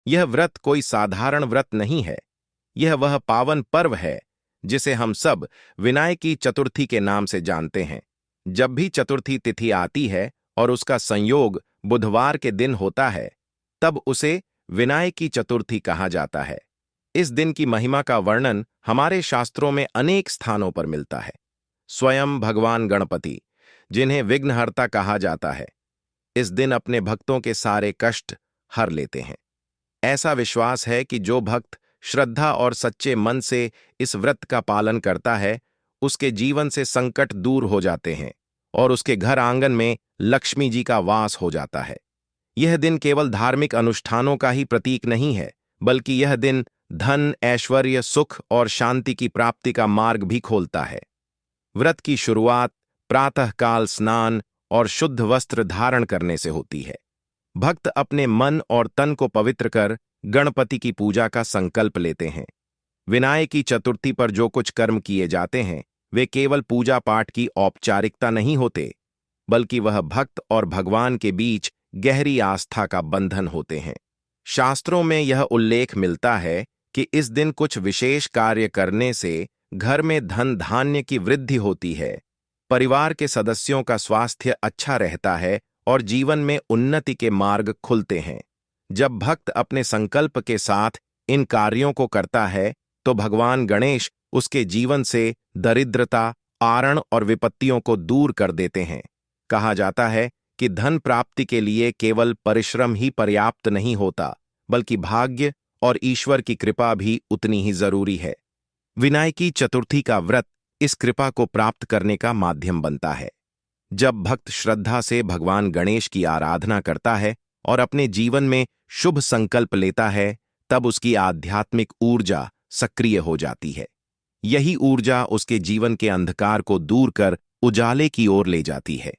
यह व्रत कोई साधारण व्रत नहीं है। यह वह पावन पर्व है जिसे हम सब विनायकी चतुर्थी के नाम से जानते हैं। जब भी चतुर्थी तिथि आती है और उसका संयोग बुधवार के दिन होता है, तब उसे विनायकी चतुर्थी कहा जाता है। इस दिन की महिमा का वर्णन हमारे शास्त्रों में अनेक स्थानों पर मिलता है। स्वयं भगवान गणपति, जिन्हें विघ्नहर्ता कहा जाता है, इस दिन अपने भक्तों के सारे कष्ट हर लेते हैं। ऐसा विश्वास है कि जो भक्त श्रद्धा और सच्चे मन से इस व्रत का पालन करता है, उसके जीवन से संकट दूर हो जाते हैं और उसके घर आंगन में लक्ष्मी जी का वास हो जाता है। यह दिन केवल धार्मिक अनुष्ठानों का ही प्रतीक नहीं है, बल्कि यह दिन धन, ऐश्वर्य, सुख और शांति की प्राप्ति का मार्ग भी खोलता है। व्रत की शुरुआत प्रातःकाल स्नान और शुद्ध वस्त्र धारण करने से होती है। भक्त अपने मन और तन को पवित्र कर गणपति की पूजा का संकल्प लेते हैं। विनायकी चतुर्थी पर जो कुछ कर्म किए जाते हैं, वे केवल पूजा पाठ की औपचारिकता नहीं होते, बल्कि वह भक्त और भगवान के बीच गहरी आस्था का बंधन होते हैं। शास्त्रों में यह उल्लेख मिलता है कि इस दिन कुछ विशेष कार्य करने से घर में धन धान्य की वृद्धि होती है, परिवार के सदस्यों का स्वास्थ्य अच्छा रहता है और जीवन में उन्नति के मार्ग खुलते हैं। जब भक्त अपने संकल्प के साथ इन कार्यों को करता है, तो भगवान गणेश उसके जीवन से दरिद्रता, आरण और विपत्तियों को दूर कर देते हैं। कहा जाता है कि धन प्राप्ति के लिए केवल परिश्रम ही पर्याप्त नहीं होता, बल्कि भाग्य और ईश्वर की कृपा भी उतनी ही जरूरी है। विनायकी चतुर्थी का व्रत इस कृपा को प्राप्त करने का माध्यम बनता है। जब भक्त श्रद्धा से भगवान गणेश की आराधना करता है और अपने जीवन में शुभ संकल्प लेता है, तब उसकी आध्यात्मिक ऊर्जा सक्रिय हो जाती है। यही ऊर्जा उसके जीवन के अंधकार को दूर कर उजाले की ओर ले जाती है।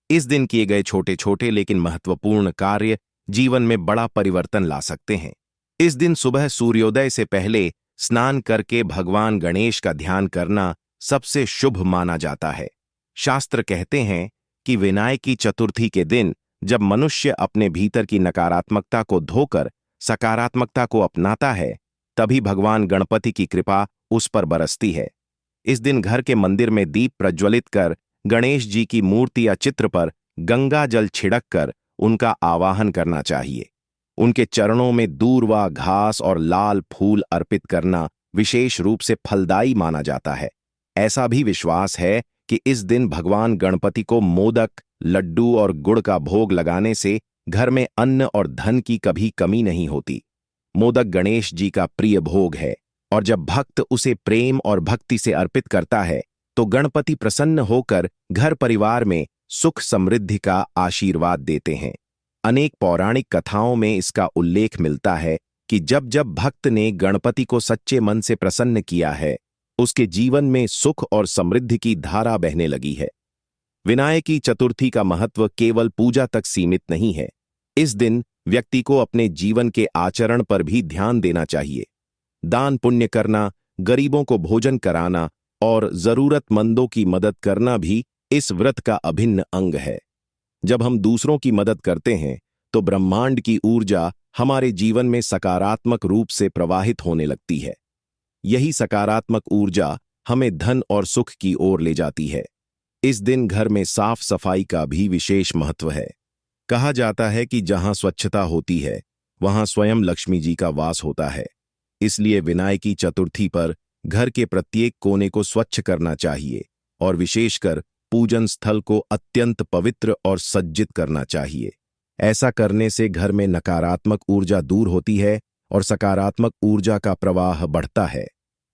इस दिन किए गए छोटे छोटे लेकिन महत्वपूर्ण कार्य जीवन में बड़ा परिवर्तन ला सकते हैं। इस दिन सुबह सूर्योदय से पहले स्नान करके भगवान गणेश का ध्यान करना सबसे शुभ माना जाता है। शास्त्र कहते हैं कि विनायकी चतुर्थी के दिन जब मनुष्य अपने भीतर की नकारात्मकता को धोकर सकारात्मकता को अपनाता है, तभी भगवान गणपति की कृपा उस पर बरसती है। इस दिन घर के मंदिर में दीप प्रज्वलित कर गणेश जी की मूर्ति या चित्र पर गंगा जल छिड़क कर उनका आवाहन करना चाहिए। उनके चरणों में दूर्वा घास और लाल फूल अर्पित करना विशेष रूप से फलदायी माना जाता है। ऐसा भी विश्वास है कि इस दिन भगवान गणपति को मोदक, लड्डू और गुड़ का भोग लगाने से घर में अन्न और धन की कभी कमी नहीं होती। मोदक गणेश जी का प्रिय भोग है और जब भक्त उसे प्रेम और भक्ति से अर्पित करता है, तो गणपति प्रसन्न होकर घर परिवार में सुख समृद्धि का आशीर्वाद देते हैं। अनेक पौराणिक कथाओं में इसका उल्लेख मिलता है कि जब जब भक्त ने गणपति को सच्चे मन से प्रसन्न किया है, उसके जीवन में सुख और समृद्धि की धारा बहने लगी है। विनायकी चतुर्थी का महत्व केवल पूजा तक सीमित नहीं है। इस दिन व्यक्ति को अपने जीवन के आचरण पर भी ध्यान देना चाहिए। दान पुण्य करना, गरीबों को भोजन कराना और जरूरतमंदों की मदद करना भी इस व्रत का अभिन्न अंग है। जब हम दूसरों की मदद करते हैं, तो ब्रह्मांड की ऊर्जा हमारे जीवन में सकारात्मक रूप से प्रवाहित होने लगती है। यही सकारात्मक ऊर्जा हमें धन और सुख की ओर ले जाती है। इस दिन घर में साफ सफाई का भी विशेष महत्व है। कहा जाता है कि जहां स्वच्छता होती है, वहां स्वयं लक्ष्मी जी का वास होता है। इसलिए विनायकी चतुर्थी पर घर के प्रत्येक कोने को स्वच्छ करना चाहिए और विशेषकर पूजन स्थल को अत्यंत पवित्र और सज्जित करना चाहिए। ऐसा करने से घर में नकारात्मक ऊर्जा दूर होती है और सकारात्मक ऊर्जा का प्रवाह बढ़ता है।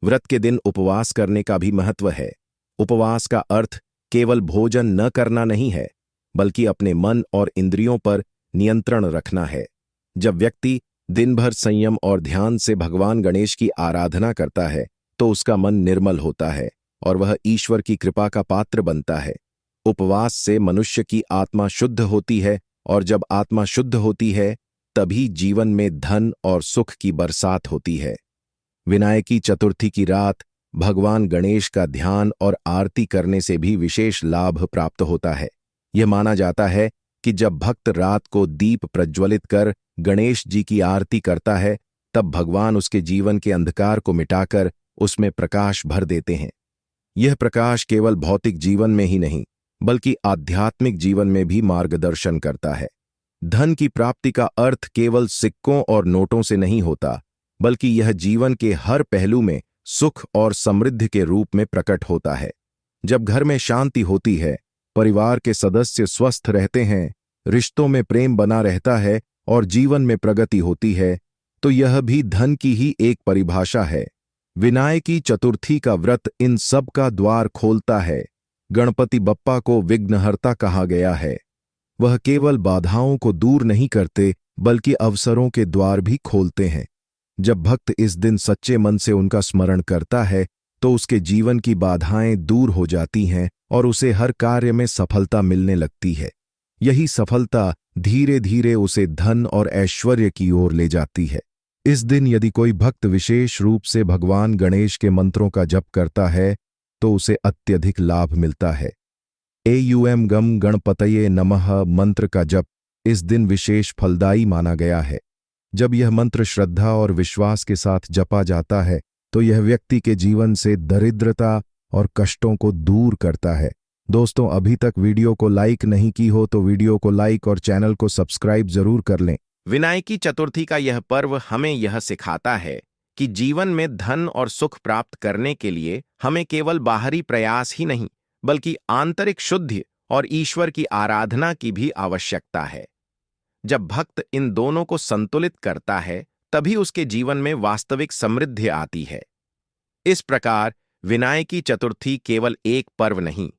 व्रत के दिन उपवास करने का भी महत्व है। उपवास का अर्थ केवल भोजन न करना नहीं है, बल्कि अपने मन और इंद्रियों पर नियंत्रण रखना है। जब व्यक्ति दिन भर संयम और ध्यान से भगवान गणेश की आराधना करता है, तो उसका मन निर्मल होता है और वह ईश्वर की कृपा का पात्र बनता है। उपवास से मनुष्य की आत्मा शुद्ध होती है और जब आत्मा शुद्ध होती है, तभी जीवन में धन और सुख की बरसात होती है। विनायकी चतुर्थी की रात भगवान गणेश का ध्यान और आरती करने से भी विशेष लाभ प्राप्त होता है। यह माना जाता है कि जब भक्त रात को दीप प्रज्वलित कर गणेश जी की आरती करता है, तब भगवान उसके जीवन के अंधकार को मिटाकर उसमें प्रकाश भर देते हैं। यह प्रकाश केवल भौतिक जीवन में ही नहीं, बल्कि आध्यात्मिक जीवन में भी मार्गदर्शन करता है। धन की प्राप्ति का अर्थ केवल सिक्कों और नोटों से नहीं होता, बल्कि यह जीवन के हर पहलू में सुख और समृद्धि के रूप में प्रकट होता है। जब घर में शांति होती है, परिवार के सदस्य स्वस्थ रहते हैं, रिश्तों में प्रेम बना रहता है और जीवन में प्रगति होती है, तो यह भी धन की ही एक परिभाषा है। विनायकी चतुर्थी का व्रत इन सब का द्वार खोलता है। गणपति बप्पा को विघ्नहर्ता कहा गया है। वह केवल बाधाओं को दूर नहीं करते, बल्कि अवसरों के द्वार भी खोलते हैं। जब भक्त इस दिन सच्चे मन से उनका स्मरण करता है, तो उसके जीवन की बाधाएं दूर हो जाती हैं और उसे हर कार्य में सफलता मिलने लगती है। यही सफलता धीरे धीरे उसे धन और ऐश्वर्य की ओर ले जाती है। इस दिन यदि कोई भक्त विशेष रूप से भगवान गणेश के मंत्रों का जप करता है, तो उसे अत्यधिक लाभ मिलता है। एयम गम गणपतये नमः मंत्र का जप इस दिन विशेष फलदायी माना गया है। जब यह मंत्र श्रद्धा और विश्वास के साथ जपा जाता है, तो यह व्यक्ति के जीवन से दरिद्रता और कष्टों को दूर करता है। दोस्तों, अभी तक वीडियो को लाइक नहीं की हो तो वीडियो को लाइक और चैनल को सब्सक्राइब जरूर कर लें। विनायकी चतुर्थी का यह पर्व हमें यह सिखाता है कि जीवन में धन और सुख प्राप्त करने के लिए हमें केवल बाहरी प्रयास ही नहीं, बल्कि आंतरिक शुद्धि और ईश्वर की आराधना की भी आवश्यकता है। जब भक्त इन दोनों को संतुलित करता है, तभी उसके जीवन में वास्तविक समृद्धि आती है। इस प्रकार विनायकी चतुर्थी केवल एक पर्व नहीं,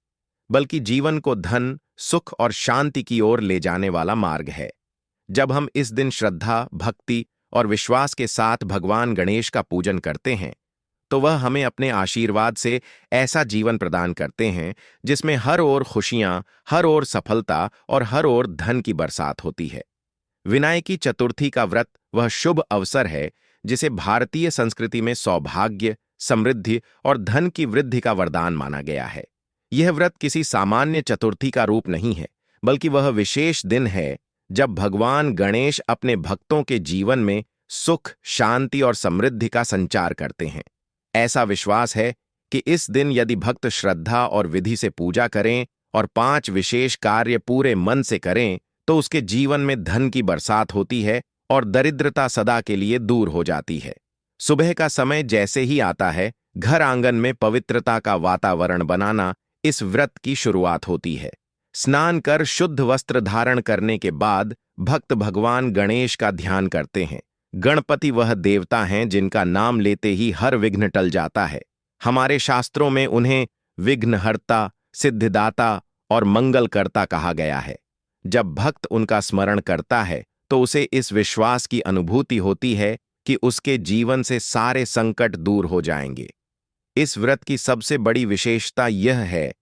बल्कि जीवन को धन, सुख और शांति की ओर ले जाने वाला मार्ग है। जब हम इस दिन श्रद्धा, भक्ति और विश्वास के साथ भगवान गणेश का पूजन करते हैं, तो वह हमें अपने आशीर्वाद से ऐसा जीवन प्रदान करते हैं जिसमें हर ओर खुशियां, हर ओर सफलता और हर ओर धन की बरसात होती है। विनायकी चतुर्थी का व्रत वह शुभ अवसर है जिसे भारतीय संस्कृति में सौभाग्य, समृद्धि और धन की वृद्धि का वरदान माना गया है। यह व्रत किसी सामान्य चतुर्थी का रूप नहीं है, बल्कि वह विशेष दिन है जब भगवान गणेश अपने भक्तों के जीवन में सुख, शांति और समृद्धि का संचार करते हैं। ऐसा विश्वास है कि इस दिन यदि भक्त श्रद्धा और विधि से पूजा करें और 5 विशेष कार्य पूरे मन से करें, तो उसके जीवन में धन की बरसात होती है और दरिद्रता सदा के लिए दूर हो जाती है। सुबह का समय जैसे ही आता है, घर आंगन में पवित्रता का वातावरण बनाना इस व्रत की शुरुआत होती है। स्नान कर शुद्ध वस्त्र धारण करने के बाद भक्त भगवान गणेश का ध्यान करते हैं। गणपति वह देवता हैं जिनका नाम लेते ही हर विघ्न टल जाता है। हमारे शास्त्रों में उन्हें विघ्नहर्ता, सिद्धिदाता और मंगलकर्ता कहा गया है। जब भक्त उनका स्मरण करता है, तो उसे इस विश्वास की अनुभूति होती है कि उसके जीवन से सारे संकट दूर हो जाएंगे। इस व्रत की सबसे बड़ी विशेषता यह है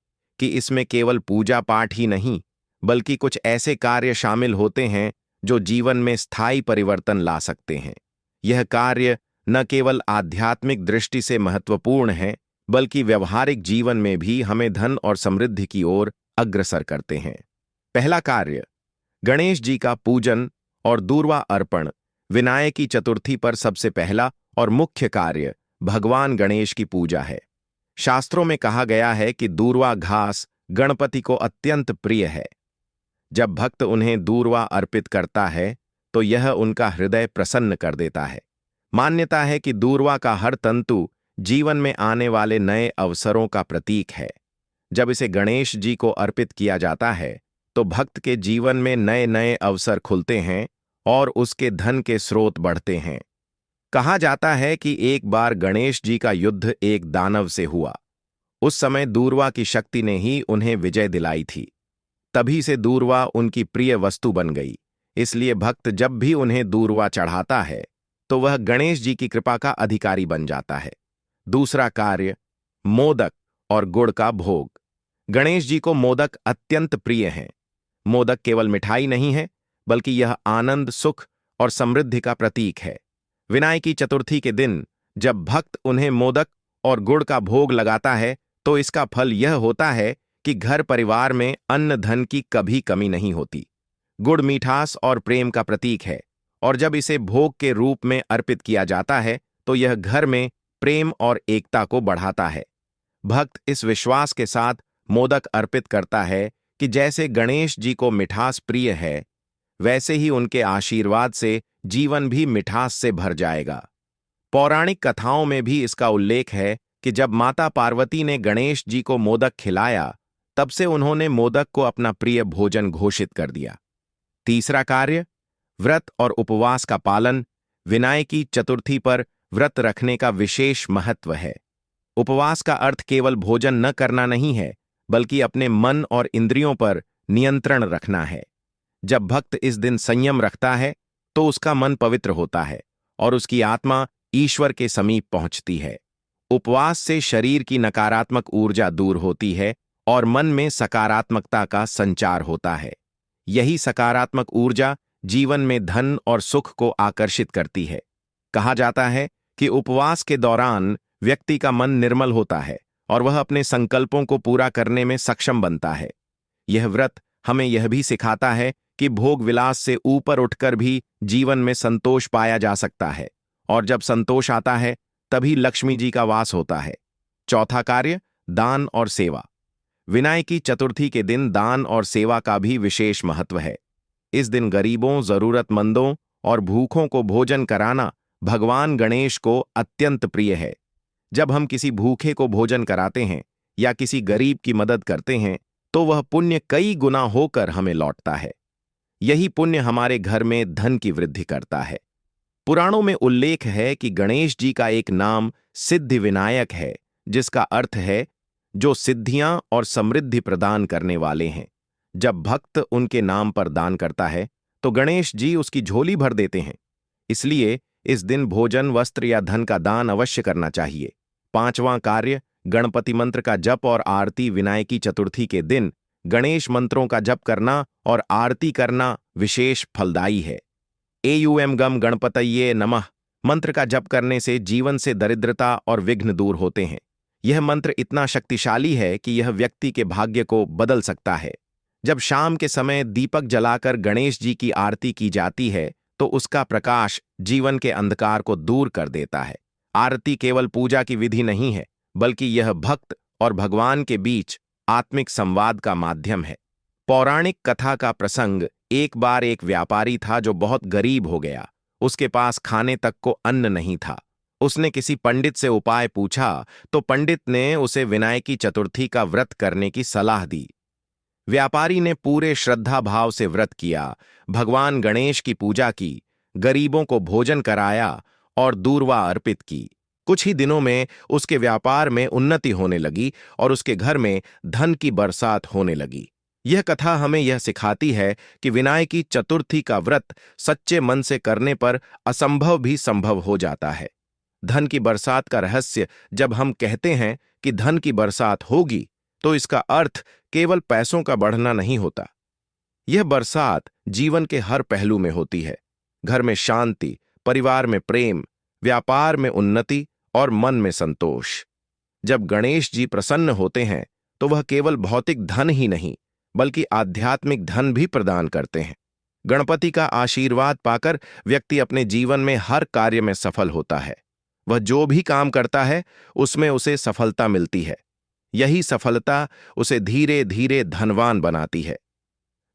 कि इसमें केवल पूजा पाठ ही नहीं, बल्कि कुछ ऐसे कार्य शामिल होते हैं जो जीवन में स्थायी परिवर्तन ला सकते हैं। यह कार्य न केवल आध्यात्मिक दृष्टि से महत्वपूर्ण है, बल्कि व्यवहारिक जीवन में भी हमें धन और समृद्धि की ओर अग्रसर करते हैं। पहला कार्य, गणेश जी का पूजन और दूर्वा अर्पण। विनायकी चतुर्थी पर सबसे पहला और मुख्य कार्य भगवान गणेश की पूजा है। शास्त्रों में कहा गया है कि दूर्वा घास गणपति को अत्यंत प्रिय है। जब भक्त उन्हें दूर्वा अर्पित करता है, तो यह उनका हृदय प्रसन्न कर देता है। मान्यता है कि दूर्वा का हर तंतु जीवन में आने वाले नए अवसरों का प्रतीक है। जब इसे गणेश जी को अर्पित किया जाता है, तो भक्त के जीवन में नए नए अवसर खुलते हैं और उसके धन के स्रोत बढ़ते हैं। कहा जाता है कि एक बार गणेश जी का युद्ध एक दानव से हुआ। उस समय दूर्वा की शक्ति ने ही उन्हें विजय दिलाई थी। तभी से दूर्वा उनकी प्रिय वस्तु बन गई। इसलिए भक्त जब भी उन्हें दूर्वा चढ़ाता है, तो वह गणेश जी की कृपा का अधिकारी बन जाता है। दूसरा कार्य, मोदक और गुड़ का भोग। गणेश जी को मोदक अत्यंत प्रिय हैं। मोदक केवल मिठाई नहीं है, बल्कि यह आनंद, सुख और समृद्धि का प्रतीक है। विनायकी चतुर्थी के दिन जब भक्त उन्हें मोदक और गुड़ का भोग लगाता है, तो इसका फल यह होता है कि घर परिवार में अन्न धन की कभी कमी नहीं होती। गुड़ मीठास और प्रेम का प्रतीक है, और जब इसे भोग के रूप में अर्पित किया जाता है तो यह घर में प्रेम और एकता को बढ़ाता है। भक्त इस विश्वास के साथ मोदक अर्पित करता है कि जैसे गणेश जी को मिठास प्रिय है, वैसे ही उनके आशीर्वाद से जीवन भी मिठास से भर जाएगा। पौराणिक कथाओं में भी इसका उल्लेख है कि जब माता पार्वती ने गणेश जी को मोदक खिलाया, तब से उन्होंने मोदक को अपना प्रिय भोजन घोषित कर दिया। तीसरा कार्य, व्रत और उपवास का पालन। विनायकी चतुर्थी पर व्रत रखने का विशेष महत्व है। उपवास का अर्थ केवल भोजन न करना नहीं है, बल्कि अपने मन और इंद्रियों पर नियंत्रण रखना है। जब भक्त इस दिन संयम रखता है तो उसका मन पवित्र होता है और उसकी आत्मा ईश्वर के समीप पहुंचती है। उपवास से शरीर की नकारात्मक ऊर्जा दूर होती है और मन में सकारात्मकता का संचार होता है। यही सकारात्मक ऊर्जा जीवन में धन और सुख को आकर्षित करती है। कहा जाता है कि उपवास के दौरान व्यक्ति का मन निर्मल होता है और वह अपने संकल्पों को पूरा करने में सक्षम बनता है। यह व्रत हमें यह भी सिखाता है कि भोग विलास से ऊपर उठकर भी जीवन में संतोष पाया जा सकता है, और जब संतोष आता है तभी लक्ष्मी जी का वास होता है। चौथा कार्य, दान और सेवा। विनायकी चतुर्थी के दिन दान और सेवा का भी विशेष महत्व है। इस दिन गरीबों, जरूरतमंदों और भूखों को भोजन कराना भगवान गणेश को अत्यंत प्रिय है। जब हम किसी भूखे को भोजन कराते हैं या किसी गरीब की मदद करते हैं तो वह पुण्य कई गुना होकर हमें लौटता है। यही पुण्य हमारे घर में धन की वृद्धि करता है। पुराणों में उल्लेख है कि गणेश जी का एक नाम सिद्धि विनायक है, जिसका अर्थ है जो सिद्धियां और समृद्धि प्रदान करने वाले हैं। जब भक्त उनके नाम पर दान करता है तो गणेश जी उसकी झोली भर देते हैं। इसलिए इस दिन भोजन, वस्त्र या धन का दान अवश्य करना चाहिए। पांचवां कार्य, गणपति मंत्र का जप और आरती। विनायकी चतुर्थी के दिन गणेश मंत्रों का जप करना और आरती करना विशेष फलदायी है। एयूएम गम गणपतये नमः मंत्र का जप करने से जीवन से दरिद्रता और विघ्न दूर होते हैं। यह मंत्र इतना शक्तिशाली है कि यह व्यक्ति के भाग्य को बदल सकता है। जब शाम के समय दीपक जलाकर गणेश जी की आरती की जाती है तो उसका प्रकाश जीवन के अंधकार को दूर कर देता है। आरती केवल पूजा की विधि नहीं है, बल्कि यह भक्त और भगवान के बीच आत्मिक संवाद का माध्यम है। पौराणिक कथा का प्रसंग, एक बार एक व्यापारी था जो बहुत गरीब हो गया। उसके पास खाने तक को अन्न नहीं था। उसने किसी पंडित से उपाय पूछा तो पंडित ने उसे विनायकी चतुर्थी का व्रत करने की सलाह दी। व्यापारी ने पूरे श्रद्धा भाव से व्रत किया, भगवान गणेश की पूजा की, गरीबों को भोजन कराया और दूर्वा अर्पित की। कुछ ही दिनों में उसके व्यापार में उन्नति होने लगी और उसके घर में धन की बरसात होने लगी। यह कथा हमें यह सिखाती है कि विनायकी चतुर्थी का व्रत सच्चे मन से करने पर असंभव भी संभव हो जाता है। धन की बरसात का रहस्य, जब हम कहते हैं कि धन की बरसात होगी, तो इसका अर्थ केवल पैसों का बढ़ना नहीं होता। यह बरसात जीवन के हर पहलू में होती है। घर में शांति, परिवार में प्रेम, व्यापार में उन्नति और मन में संतोष। जब गणेश जी प्रसन्न होते हैं तो वह केवल भौतिक धन ही नहीं, बल्कि आध्यात्मिक धन भी प्रदान करते हैं। गणपति का आशीर्वाद पाकर व्यक्ति अपने जीवन में हर कार्य में सफल होता है। वह जो भी काम करता है उसमें उसे सफलता मिलती है। यही सफलता उसे धीरे धीरे धनवान बनाती है।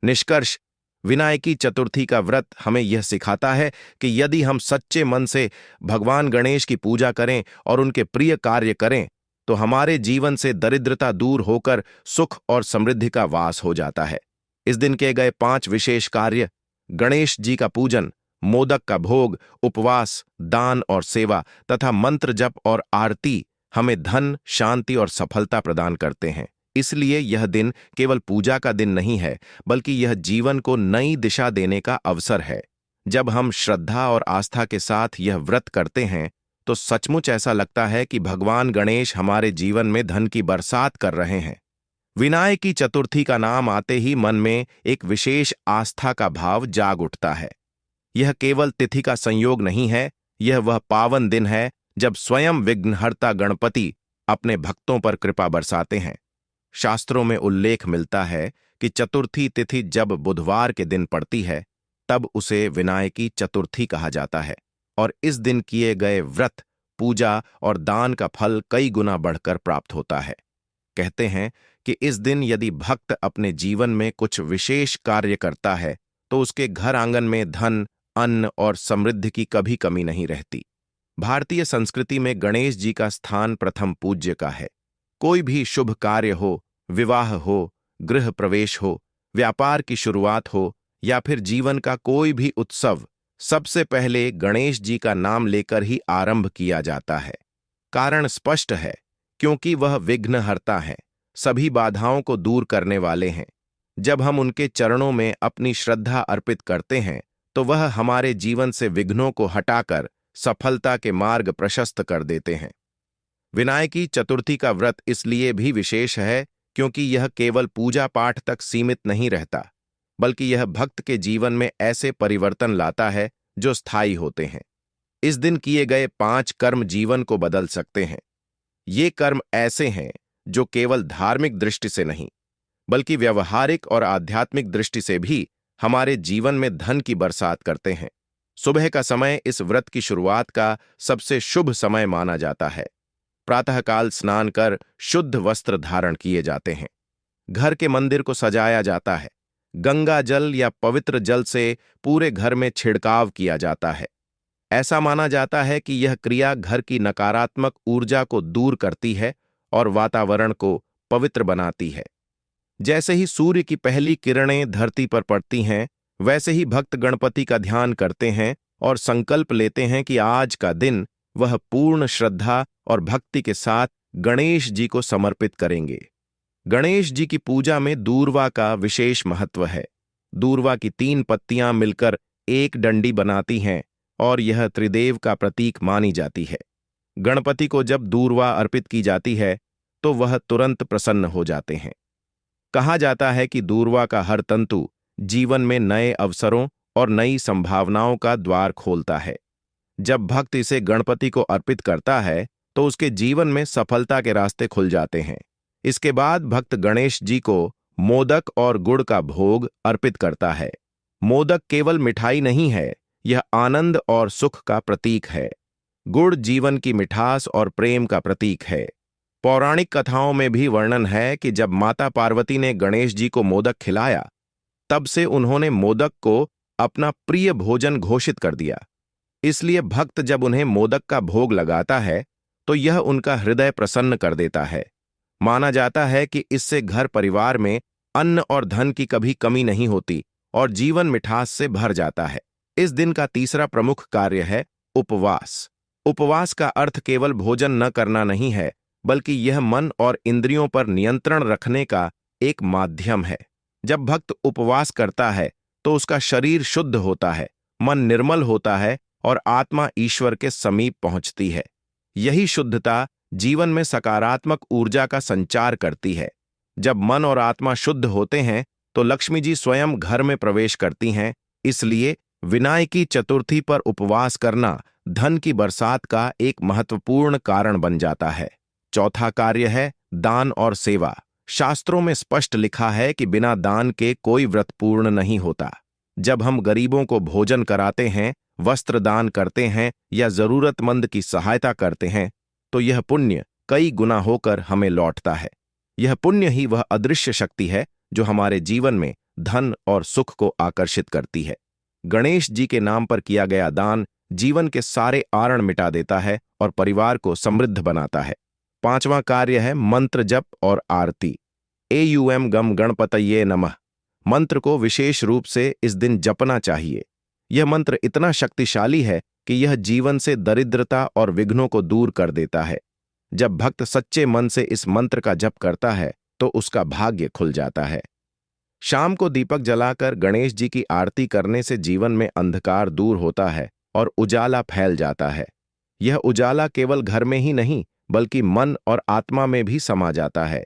निष्कर्ष, विनायकी चतुर्थी का व्रत हमें यह सिखाता है कि यदि हम सच्चे मन से भगवान गणेश की पूजा करें और उनके प्रिय कार्य करें तो हमारे जीवन से दरिद्रता दूर होकर सुख और समृद्धि का वास हो जाता है। इस दिन के गए 5 विशेष कार्य, गणेश जी का पूजन, मोदक का भोग, उपवास, दान और सेवा तथा मंत्र जप और आरती, हमें धन, शांति और सफलता प्रदान करते हैं। इसलिए यह दिन केवल पूजा का दिन नहीं है, बल्कि यह जीवन को नई दिशा देने का अवसर है। जब हम श्रद्धा और आस्था के साथ यह व्रत करते हैं तो सचमुच ऐसा लगता है कि भगवान गणेश हमारे जीवन में धन की बरसात कर रहे हैं। विनायकी चतुर्थी का नाम आते ही मन में एक विशेष आस्था का भाव जाग उठता है। यह केवल तिथि का संयोग नहीं है, यह वह पावन दिन है जब स्वयं विघ्नहर्ता गणपति अपने भक्तों पर कृपा बरसाते हैं। शास्त्रों में उल्लेख मिलता है कि कि चतुर्थी तिथि जब बुधवार के दिन पड़ती है तब उसे विनायकी चतुर्थी कहा जाता है और इस दिन किए गए व्रत, पूजा और दान का फल कई गुना बढ़कर प्राप्त होता है। कहते हैं कि इस दिन यदि भक्त अपने जीवन में कुछ विशेष कार्य करता है तो उसके घर आंगन में धन, अन्न और समृद्धि की कभी कमी नहीं रहती। भारतीय संस्कृति में गणेश जी का स्थान प्रथम पूज्य का है। कोई भी शुभ कार्य हो, विवाह हो, गृह प्रवेश हो, व्यापार की शुरुआत हो या फिर जीवन का कोई भी उत्सव, सबसे पहले गणेश जी का नाम लेकर ही आरंभ किया जाता है। कारण स्पष्ट है, क्योंकि वह विघ्नहर्ता हैं, सभी बाधाओं को दूर करने वाले हैं। जब हम उनके चरणों में अपनी श्रद्धा अर्पित करते हैं तो वह हमारे जीवन से विघ्नों को हटाकर सफलता के मार्ग प्रशस्त कर देते हैं। विनायकी चतुर्थी का व्रत इसलिए भी विशेष है क्योंकि यह केवल पूजा पाठ तक सीमित नहीं रहता, बल्कि यह भक्त के जीवन में ऐसे परिवर्तन लाता है जो स्थायी होते हैं। इस दिन किए गए 5 कर्म जीवन को बदल सकते हैं। ये कर्म ऐसे हैं जो केवल धार्मिक दृष्टि से नहीं, बल्कि व्यवहारिक और आध्यात्मिक दृष्टि से भी हमारे जीवन में धन की बरसात करते हैं। सुबह का समय इस व्रत की शुरुआत का सबसे शुभ समय माना जाता है। प्रातःकाल स्नान कर शुद्ध वस्त्र धारण किए जाते हैं। घर के मंदिर को सजाया जाता है। गंगा जल या पवित्र जल से पूरे घर में छिड़काव किया जाता है। ऐसा माना जाता है कि यह क्रिया घर की नकारात्मक ऊर्जा को दूर करती है और वातावरण को पवित्र बनाती है। जैसे ही सूर्य की पहली किरणें धरती पर पड़ती हैं, वैसे ही भक्त गणपति का ध्यान करते हैं और संकल्प लेते हैं कि आज का दिन वह पूर्ण श्रद्धा और भक्ति के साथ गणेश जी को समर्पित करेंगे। गणेश जी की पूजा में दूर्वा का विशेष महत्व है। दूर्वा की 3 पत्तियां मिलकर एक डंडी बनाती हैं और यह त्रिदेव का प्रतीक मानी जाती है। गणपति को जब दूर्वा अर्पित की जाती है तो वह तुरंत प्रसन्न हो जाते हैं। कहा जाता है कि दूर्वा का हर तंतु जीवन में नए अवसरों और नई संभावनाओं का द्वार खोलता है। जब भक्त इसे गणपति को अर्पित करता है तो उसके जीवन में सफलता के रास्ते खुल जाते हैं। इसके बाद भक्त गणेश जी को मोदक और गुड़ का भोग अर्पित करता है। मोदक केवल मिठाई नहीं है, यह आनंद और सुख का प्रतीक है। गुड़ जीवन की मिठास और प्रेम का प्रतीक है। पौराणिक कथाओं में भी वर्णन है कि जब माता पार्वती ने गणेश जी को मोदक खिलाया, तब से उन्होंने मोदक को अपना प्रिय भोजन घोषित कर दिया। इसलिए भक्त जब उन्हें मोदक का भोग लगाता है तो यह उनका हृदय प्रसन्न कर देता है। माना जाता है कि इससे घर परिवार में अन्न और धन की कभी कमी नहीं होती और जीवन मिठास से भर जाता है। इस दिन का तीसरा प्रमुख कार्य है उपवास। उपवास का अर्थ केवल भोजन न करना नहीं है, बल्कि यह मन और इंद्रियों पर नियंत्रण रखने का एक माध्यम है। जब भक्त उपवास करता है तो उसका शरीर शुद्ध होता है, मन निर्मल होता है और आत्मा ईश्वर के समीप पहुंचती है। यही शुद्धता जीवन में सकारात्मक ऊर्जा का संचार करती है। जब मन और आत्मा शुद्ध होते हैं तो लक्ष्मी जी स्वयं घर में प्रवेश करती हैं। इसलिए विनायकी चतुर्थी पर उपवास करना धन की बरसात का एक महत्वपूर्ण कारण बन जाता है। चौथा कार्य है दान और सेवा। शास्त्रों में स्पष्ट लिखा है कि बिना दान के कोई व्रत पूर्ण नहीं होता। जब हम गरीबों को भोजन कराते हैं, वस्त्र दान करते हैं या जरूरतमंद की सहायता करते हैं तो यह पुण्य कई गुना होकर हमें लौटता है। यह पुण्य ही वह अदृश्य शक्ति है जो हमारे जीवन में धन और सुख को आकर्षित करती है। गणेश जी के नाम पर किया गया दान जीवन के सारे आरण मिटा देता है और परिवार को समृद्ध बनाता है। 5वां कार्य है मंत्र जप और आरती। एयूएम गम गणपतये नमः मंत्र को विशेष रूप से इस दिन जपना चाहिए। यह मंत्र इतना शक्तिशाली है कि यह जीवन से दरिद्रता और विघ्नों को दूर कर देता है। जब भक्त सच्चे मन से इस मंत्र का जप करता है तो उसका भाग्य खुल जाता है। शाम को दीपक जलाकर गणेश जी की आरती करने से जीवन में अंधकार दूर होता है और उजाला फैल जाता है। यह उजाला केवल घर में ही नहीं, बल्कि मन और आत्मा में भी समा जाता है।